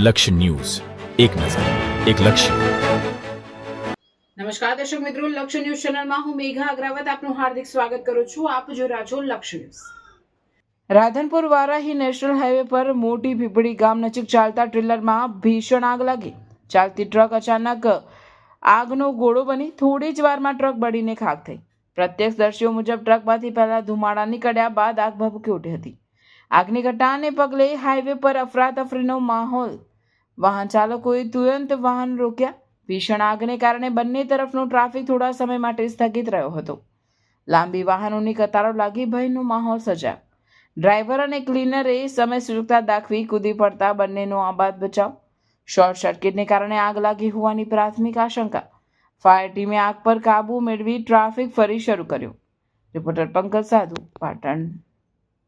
લક્ષ્ય ન્યૂઝ, એક નજર, એક લક્ષ્ય. નમસ્કાર દર્શક મિત્રો, લક્ષ્ય ન્યૂઝ ચેનલમાં હું મેઘા અગ્રવાલ આપનું હાર્દિક સ્વાગત કરું છું. આપ જોઈ રહ્યા છો લક્ષ્ય news. Radhanpur Varahi national highway પર મોટી પીપળી ગામ નજીક ચાલતા ટ્રેલરમાં ભીષણ આગ લાગી. ચાલતી ટ્રક અચાનક આગનો ગોળો બની થોડી જ વારમાં ટ્રક બળીને ખાખ થઈ. પ્રત્યક્ષદર્શીઓ મુજબ ટ્રકમાંથી પહેલા ધુમાડા નીકળ્યા બાદ આગ ભભૂકી ઉઠી હતી. આગની ઘટનાને પગલે હાઈવે પર અફરાતફરીનો માહોલ. વાહન ચાલકોએ તુરંત વાહન રોક્યા. ભીષણ આગને કારણે બંને તરફનો ટ્રાફિક થોડા સમય માટે સ્થગિત રહ્યો હતો. લાંબી વાહનોની કતારો લાગી ભયનો માહોલ સર્જાયો. ડ્રાઈવર અને ક્લીનરે સમયસૂચકતા દાખવી કૂદી પડતા બંનેનો આબાદ બચાવ. શોર્ટ સર્કિટને કારણે આગ લાગી હોવાની પ્રાથમિક આશંકા. ફાયર ટીમે આગ પર કાબૂ મેળવી ટ્રાફિક ફરી શરૂ કર્યો. રિપોર્ટર પંકજ સાધુ, પાટણ.